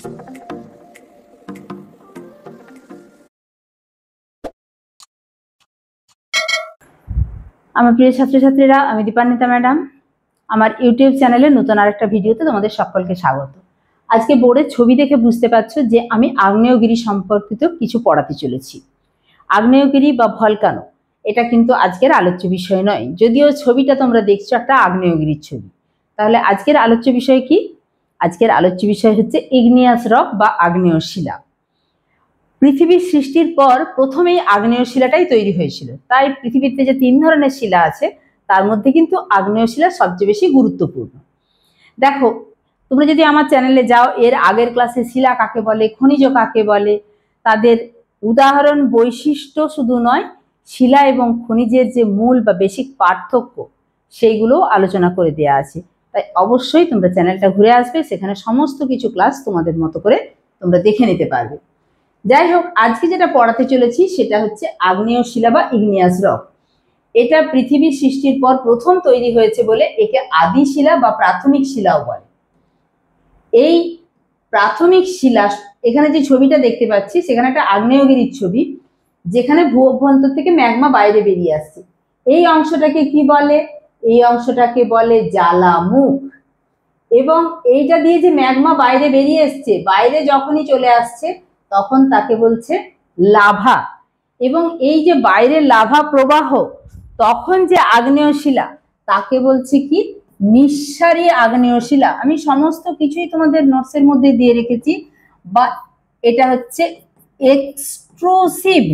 আমার প্রিয় ছাত্রছাত্রীরা, আমি দীপান্বিতা ম্যাডাম। আমার ইউটিউব চ্যানেলে নতুন আরেকটা ভিডিওতে তোমাদের সকলকে স্বাগত। আজকে বোর্ডের ছবি দেখে বুঝতে পারছো যে আমি আগ্নেয়গিরি সম্পর্কিত কিছু পড়াতে চলেছি। আগ্নেয়গিরি বা ভলকানো এটা কিন্তু আজকের আলোচ্য বিষয় নয়, যদিও ছবিটা তোমরা দেখছো একটা আগ্নেয়গিরির ছবি। তাহলে আজকের আলোচ্য বিষয় কি? আজকের আলোচ্য বিষয় হচ্ছে ইগনিয়াস রক বা আগ্নেয় শিলা। পৃথিবীর সৃষ্টির পর প্রথমেই আগ্নেয় শিলাটাই তৈরি হয়েছিল। তাই পৃথিবীতে যে 3 ধরনের শিলা আছে তার মধ্যে কিন্তু আগ্নেয় শিলা সবচেয়ে বেশি গুরুত্বপূর্ণ। দেখো, তোমরা যদি আমার চ্যানেলে যাও, এর আগের ক্লাসে শিলা কাকে বলে, খনিজ কাকে বলে, তাদের উদাহরণ, বৈশিষ্ট্য শুধু নয়, শিলা এবং খনিজের যে মূল বা বেসিক পার্থক্য সেইগুলো আলোচনা করে দেওয়া আছে। তাই অবশ্যই তোমরা চ্যানেলটা ঘুরে আসবে, সেখানে সমস্ত কিছু ক্লাস তোমাদের মতো করে তোমরা দেখে নিতে পারবে। যাই হোক, আজকে যেটা পড়াতে চলেছি সেটা হচ্ছে আগ্নেয় শিলা বা ইগনিয়াস রক। এটা পৃথিবীর সৃষ্টির পর প্রথম তৈরি হয়েছে বলে একে আদি শিলা বা প্রাথমিক শিলাও বলে। এই প্রাথমিক শিলা, এখানে যে ছবিটা দেখতে পাচ্ছি সেখানে একটা আগ্নেয়গিরির ছবি, যেখানে ভূ অভ্যন্তর থেকে ম্যাগমা বাইরে বেরিয়ে আসছে। এই অংশটাকে কি বলে? এই অংশটাকে বলে জ্বালামুখ। এবং এইটা দিয়ে যে ম্যাগমা বাইরে বেরিয়ে এসছে, বাইরে যখনই চলে আসছে তখন তাকে বলছে লাভা। এবং এই যে বাইরের লাভা প্রবাহ, তখন যে আগ্নেয় শিলা তাকে বলছে কি? নিঃসারী আগ্নেয় শিলা। আমি সমস্ত কিছুই তোমাদের নোটসের মধ্যে দিয়ে রেখেছি। বা এটা হচ্ছে এক্সট্রুসিভ।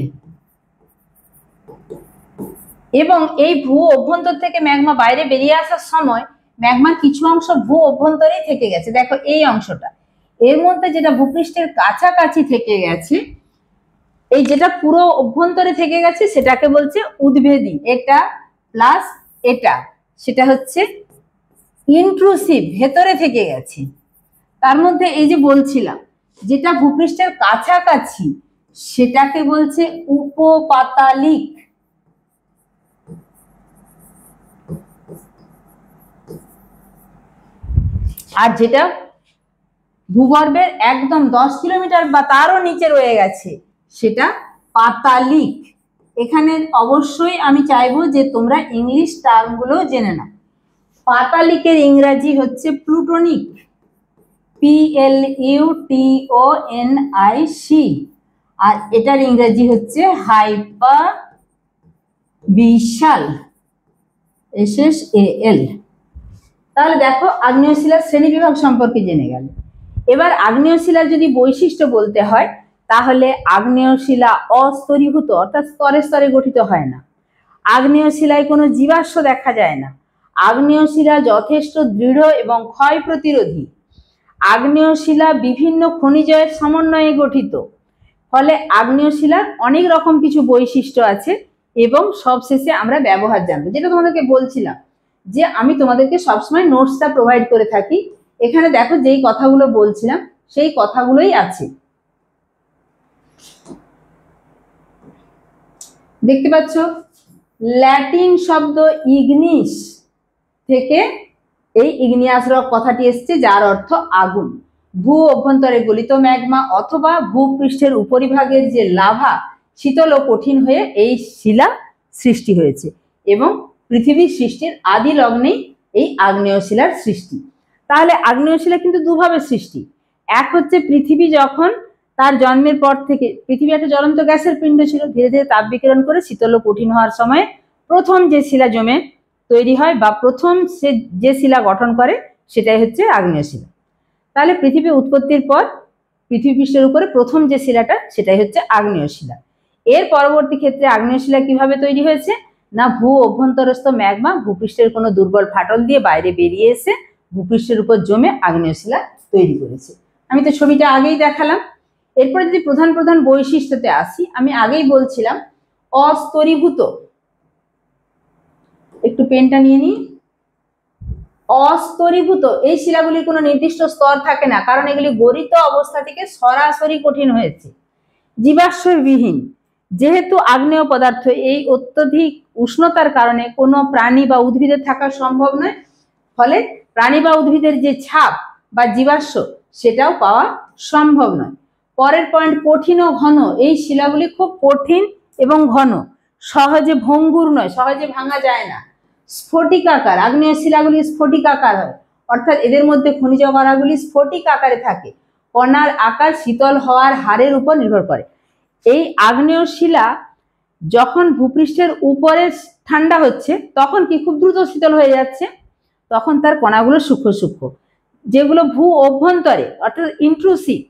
এবং এই ভূ অভ্যন্তর থেকে ম্যাগমা বাইরে বেরিয়ে আসার সময় ম্যাগমার কিছু অংশ ভূ অভ্যন্তরেই থেকে গেছে। দেখো এই অংশটা, এর মধ্যে যেটা ভূপৃষ্ঠের কাছাকাছি থেকে গেছে, এই যেটা পুরো অভ্যন্তরে থেকে গেছে সেটাকে বলছে উদ্ভেদী। এটা প্লাস এটা, সেটা হচ্ছে ইন্ট্রুসিভ, ভেতরে থেকে গেছে। তার মধ্যে এই যে বলছিলাম যেটা ভূপৃষ্ঠের কাছাকাছি সেটাকে বলছে উপপাতালিক। আর যেটা ভূগর্ভের একদম 10 কিলোমিটার বা তারও নিচে রয়ে গেছে সেটা পাতালিক। এখানে অবশ্যই আমি চাইবো যে তোমরা ইংলিশ টার্মগুলো জেনে নাও। পাতালিকের ইংরাজি হচ্ছে প্লুটোনিক, PLUTONIC, আর এটার ইংরাজি হচ্ছে হাইপাবিশাল, SSAL। তাহলে দেখো, আগ্নেয় শিলার শ্রেণী বিভাগ সম্পর্কে জেনে গেল। এবার আগ্নেয় শিলার যদি বৈশিষ্ট্য বলতে হয়, তাহলে আগ্নেয় শিলা অস্তরীভূত, অর্থাৎ স্তরে স্তরে গঠিত হয় না। আগ্নেয় শিলায় কোনো জীবাশ্ম দেখা যায় না। আগ্নেয় শিলা যথেষ্ট দৃঢ় এবং ক্ষয় প্রতিরোধী। আগ্নেয় শিলা বিভিন্ন খনিজের সমন্বয়ে গঠিত। ফলে আগ্নেয় শিলার অনেক রকম কিছু বৈশিষ্ট্য আছে। এবং সবশেষে আমরা ব্যবহার জানবো, যেটা তোমাদেরকে বলছিলাম যে আমি তোমাদেরকে সবসময় নোটসটা প্রোভাইড করে থাকি। এখানে দেখো যেই কথাগুলো বলছিলাম সেই কথাগুলোই আছে, দেখতে পাচ্ছ। ল্যাটিন শব্দ ইগনিস থেকে এই ইগনিয়াস রক কথাটি এসছে, যার অর্থ আগুন। ভূ অভ্যন্তরে গলিত ম্যাগমা অথবা ভূপৃষ্ঠের উপরিভাগের যে লাভা শীতল ও কঠিন হয়ে এই শিলা সৃষ্টি হয়েছে। এবং পৃথিবীর সৃষ্টির আদি লগ্নেই এই আগ্নেয় শিলার সৃষ্টি। তাহলে আগ্নেয় শিলা কিন্তু দুভাবে সৃষ্টি। এক হচ্ছে পৃথিবী যখন তার জন্মের পর থেকে, পৃথিবী একটা জ্বলন্ত গ্যাসের পিণ্ড ছিল, ধীরে ধীরে তাপ বিকিরণ করে শীতল ও কঠিন হওয়ার সময় প্রথম যে শিলা জমে তৈরি হয় বা প্রথম সে যে শিলা গঠন করে সেটাই হচ্ছে আগ্নেয় শিলা। তাহলে পৃথিবী উৎপত্তির পর পৃথিবী পৃষ্ঠের উপরে প্রথম যে শিলাটা সেটাই হচ্ছে আগ্নেয় শিলা। এর পরবর্তী ক্ষেত্রে আগ্নেয় শিলা কিভাবে তৈরি হয়েছে? না, ভূ অভ্যন্তরস্থ ম্যাগমা ভূপৃষ্ঠের কোনো দুর্বল ফাটল দিয়ে বাইরে বেরিয়ে এসে ভূপৃষ্ঠের উপর জমে আগ্নেয় শিলা তৈরি করেছে। আমি তো ছবিটা আগেই দেখালাম। এরপরে যদি প্রধান প্রধান বৈশিষ্ট্যতে আসি, আমি আগেই বলছিলাম অস্তরীভূত। একটু পেনটা নিয়ে নিই। অস্তরীভূত এই শিলাগুলির কোনো নির্দিষ্ট স্তর থাকে না, কারণ এগুলি গলিত অবস্থা থেকে সরাসরি কঠিন হয়েছে। জীবাশ্মবিহীন, যেহেতু আগ্নেয় পদার্থ, এই অত্যধিক উষ্ণতার কারণে কোনো প্রাণী বা উদ্ভিদের থাকা সম্ভব নয়। ফলে প্রাণী বা উদ্ভিদের যে ছাপ বা জীবাশ্ম সেটাও পাওয়া সম্ভব নয়। পরের পয়েন্ট, কঠিন ও ঘন। এই শিলাগুলি খুব কঠিন এবং ঘন, সহজে ভঙ্গুর নয়, সহজে ভাঙা যায় না। স্ফটিক আকার, আগ্নেয় শিলাগুলি স্ফটিক আকার হয়, অর্থাৎ এদের মধ্যে খনিজ কণাগুলি স্ফটিক আকারে থাকে। কণার আকার শীতল হওয়ার হারের উপর নির্ভর করে। এই আগ্নেয় শিলা যখন ভূপৃষ্ঠের উপরে ঠান্ডা হচ্ছে তখন কি খুব দ্রুত শীতল হয়ে যাচ্ছে, তখন তার কণাগুলো সূক্ষ্ম সূক্ষ্ম। যেগুলো ভূ অভ্যন্তরে অর্থাৎ ইন্ট্রুসিভ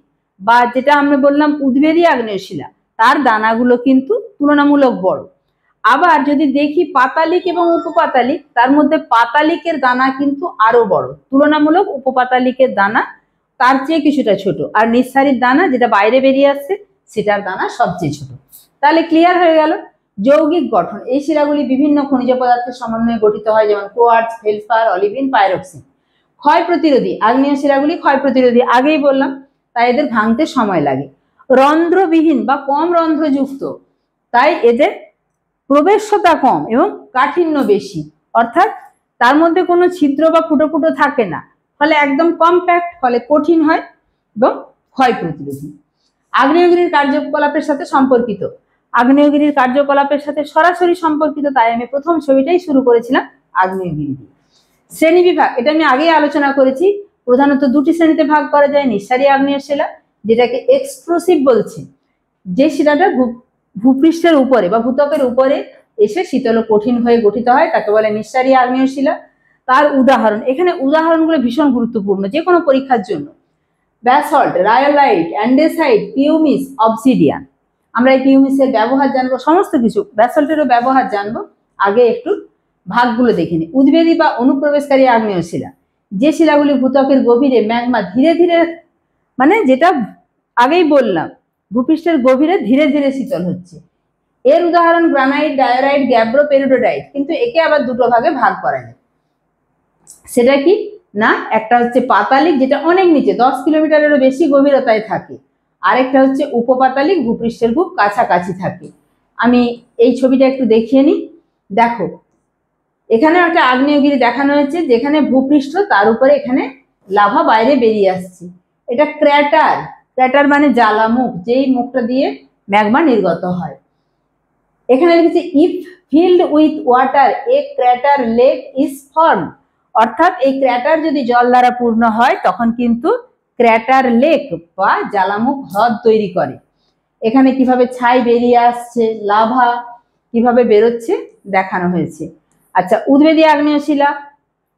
বা যেটা আমরা বললাম উদ্বেদী আগ্নেয় শিলা, তার দানাগুলো কিন্তু তুলনামূলক বড়। আবার যদি দেখি পাতালিক এবং উপপাতালিক, তার মধ্যে পাতালিকের দানা কিন্তু আরো বড়, তুলনামূলক উপপাতালিকের দানা তার চেয়ে কিছুটা ছোট। আর নিঃসারীর দানা যেটা বাইরে বেরিয়ে আসছে সেটার দানা সবচেয়ে ছোট। তাহলে ক্লিয়ার হয়ে গেল। যৌগিক গঠন, এই শিলাগুলি বিভিন্ন খনিজ পদার্থের সমন্বয়ে গঠিত হয়, যেমন কোয়ার্টজ, ফেলসপার, অলিভিন, পাইরক্সিন। ক্ষয় প্রতিরোধী, আগ্নেয় শিলাগুলি ক্ষয় প্রতিরোধী, আগেই বললাম, তাই এদের ভাঙতে সময় লাগে। রন্ধ্রবিহীন বা কম রন্ধ্রযুক্ত, তাই এদের প্রবেশ্যতা কম এবং কাঠিন্য বেশি, অর্থাৎ তার মধ্যে কোনো ছিদ্র বা ফুটো ফুটো থাকে না, ফলে একদম কম্প্যাক্ট, ফলে কঠিন হয় এবং ক্ষয় প্রতিরোধী। আগ্নেয়গিরির কার্যকলাপের সাথে সম্পর্কিত, আগ্নেয়গিরির কার্যকলাপের সাথে সরাসরি সম্পর্কিত, তাই আমি প্রথম ছবিটাই শুরু করেছিলাম আগ্নেয়গিরি দিয়ে। শ্রেণী বিভাগ, এটা আমি আগেই আলোচনা করেছি। প্রধানত দুটি শ্রেণীতে ভাগ করা যায়। নিঃসারী আগ্নেয় শিলা, যেটাকে এক্সট্রুসিভ বলছে, যে শিলাটা ভূপৃষ্ঠের উপরে বা ভূত্বকের উপরে এসে শীতল ও কঠিন হয়ে গঠিত হয়, তাকে বলে নিঃসারী আগ্নেয় শিলা। তার উদাহরণ, এখানে উদাহরণগুলো ভীষণ গুরুত্বপূর্ণ যে কোনো পরীক্ষার জন্য। Basalt, rhyolite, andesite, pumice, obsidian. আমরা এই পিউমিসের ব্যবহার জানবো, সমস্ত কিছু, ব্যাসল্টেরও ব্যবহার জানবো। আগে একটু ভাগগুলো দেখে নিই। উদ্বেদী বা অনুপ্রবেশকারী আগ্নেয় শিলা, যে শিলাগুলি ভূত্বকের গভীরে ম্যাগমা ধীরে ধীরে, মানে যেটা আগেই বললাম ভূপৃষ্ঠের গভীরে ধীরে ধীরে শীতল হচ্ছে। এর উদাহরণ গ্রানাইট, ডায়োরাইট, গ্যাব্রো, পেরিডোটাইট। কিন্তু একে আবার দুটো ভাগে ভাগ করা যায়। সেটা কি না, একটা হচ্ছে পাতালিক, যেটা অনেক নিচে 10 কিলোমিটারেরও বেশি গভীরতায় থাকে। আরেকটা হচ্ছে উপপাতালিক, ভূপৃষ্ঠের খুব কাছাকাছি থাকে। আমি এই ছবিটা একটু দেখিয়ে নিই। দেখো, এখানে একটা আগ্নেয়গিরি দেখানো হয়েছে, যেখানে ভূপৃষ্ঠ, তার উপরে এখানে লাভা বাইরে বেরিয়ে আসছে। এটা ক্র্যাটার, ক্র্যাটার মানে জ্বালামুখ, যেই মুখটা দিয়ে ম্যাগমা নির্গত হয়। এখানে লিখেছে if filled with water A crater lake is form, অর্থাৎ এই ক্র্যাটার যদি জল দ্বারা পূর্ণ হয় তখন কিন্তু ক্র্যাটার লেক বা জ্বালামুখ হ্রদ তৈরি করে। এখানে কিভাবে ছাই বেরিয়ে আসছে, লাভা কিভাবে বেরোচ্ছে দেখানো হয়েছে। আচ্ছা, উদ্বেদী আগ্নেয় শিলা,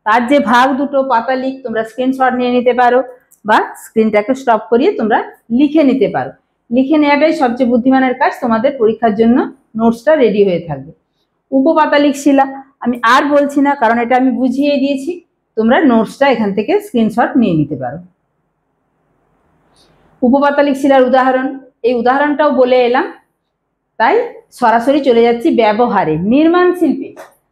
তার যে ভাগ দুটো, পাতালিক, তোমরা স্ক্রিনশট নিয়ে নিতে পারো বা স্ক্রিনটাকে স্টপ করিয়ে তোমরা লিখে নিতে পারো। লিখে নেওয়াটাই সবচেয়ে বুদ্ধিমানের কাজ, তোমাদের পরীক্ষার জন্য নোটসটা রেডি হয়ে থাকবে। উপপাতালিক শিলা আমি আর বলছি না, কারণ এটা আমি বুঝিয়ে দিয়েছি, তোমরা নোটসটা এখান থেকে স্ক্রিনশট নিয়ে নিতে পারো। উপপাতালিক শিলার উদাহরণ, এই উদাহরণটাও বলে এলাম, তাই সরাসরি চলে যাচ্ছি ব্যবহারে। নির্মাণ শিল্পে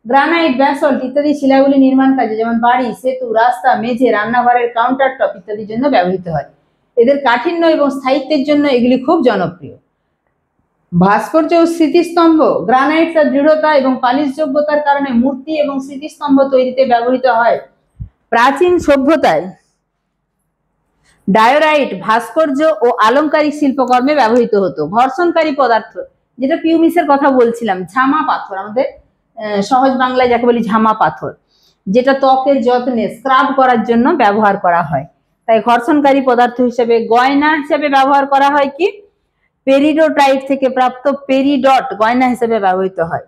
গ্রানাইট, ব্যাসল্ট ইত্যাদি শিলাগুলি নির্মাণ কাজে, যেমন বাড়ি, সেতু, রাস্তা, মেঝে, রান্নাঘরের কাউন্টার টপ ইত্যাদির জন্য ব্যবহৃত হয়। এদের কাঠিন্য এবং স্থায়িত্বের জন্য এগুলি খুব জনপ্রিয়। ভাস্কর্য ও স্মৃতিস্তম্ভ, গ্রানাইট তার দৃঢ়তা এবং পালিশযোগ্যতার কারণে মূর্তি এবং স্মৃতিস্তম্ভ তৈরিতে ব্যবহৃত হয়। প্রাচীন সভ্যতায় ডায়োরাইট ভাস্কর্য ও আলংকারিক শিল্পকর্মে ব্যবহৃত হতো। ঘর্ষণকারী পদার্থ, যেটা পিউমিসের কথা বলছিলাম, ঝামা পাথর, আমাদের সহজ বাংলায় যাকে বলি ঝামা পাথর, যেটা ত্বকের যত্নে স্ক্রাব করার জন্য ব্যবহার করা হয়। তাই ঘর্ষণকারী পদার্থ হিসেবে, গয়না হিসেবে ব্যবহার করা হয় কি, পেরিডোটাইট থেকে প্রাপ্ত পেরিডট গয়না হিসেবে ব্যবহৃত হয়।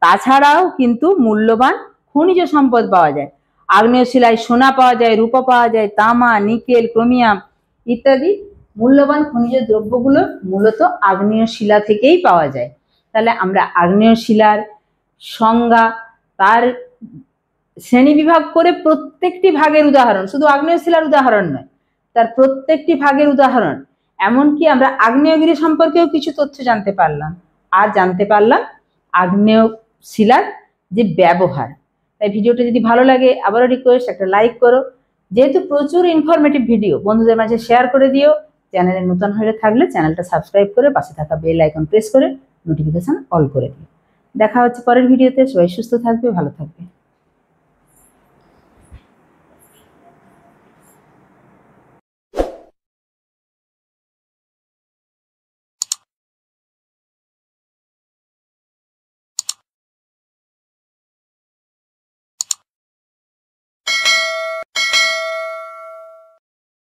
তাছাড়াও কিন্তু মূল্যবান খনিজ সম্পদ পাওয়া যায়। আগ্নেয় শিলায় সোনা পাওয়া যায়, রূপা পাওয়া যায়, তামা, নিকেল, ক্রোমিয়াম ইত্যাদি মূল্যবান খনিজ দ্রব্যগুলো মূলত আগ্নেয় শিলা থেকেই পাওয়া যায়। তাহলে আমরা আগ্নেয় শিলার সংজ্ঞা, তার শ্রেণী বিভাগ করে প্রত্যেকটি ভাগের উদাহরণ, শুধু আগ্নেয় শিলার উদাহরণ নয়, তার প্রত্যেকটি ভাগের উদাহরণ, এমনকি আমরা আগ্নেয়গিরি সম্পর্কেও কিছু তথ্য জানতে পারলাম। আর জানতে পারলাম আগ্নেয় শিলার যে ব্যবহার। তাই ভিডিওটা যদি ভালো লাগে, আবারও রিকোয়েস্ট, একটা লাইক করো। যেহেতু প্রচুর ইনফরমেটিভ ভিডিও, বন্ধুদের মাঝে শেয়ার করে দিও। চ্যানেলে নতুন হয়ে থাকলে চ্যানেলটা সাবস্ক্রাইব করে পাশে থাকা বেল আইকন প্রেস করে নোটিফিকেশন অল করে দিও। দেখা হচ্ছে পরের ভিডিওতে। সবাই সুস্থ থাকবে, ভালো থাকবে।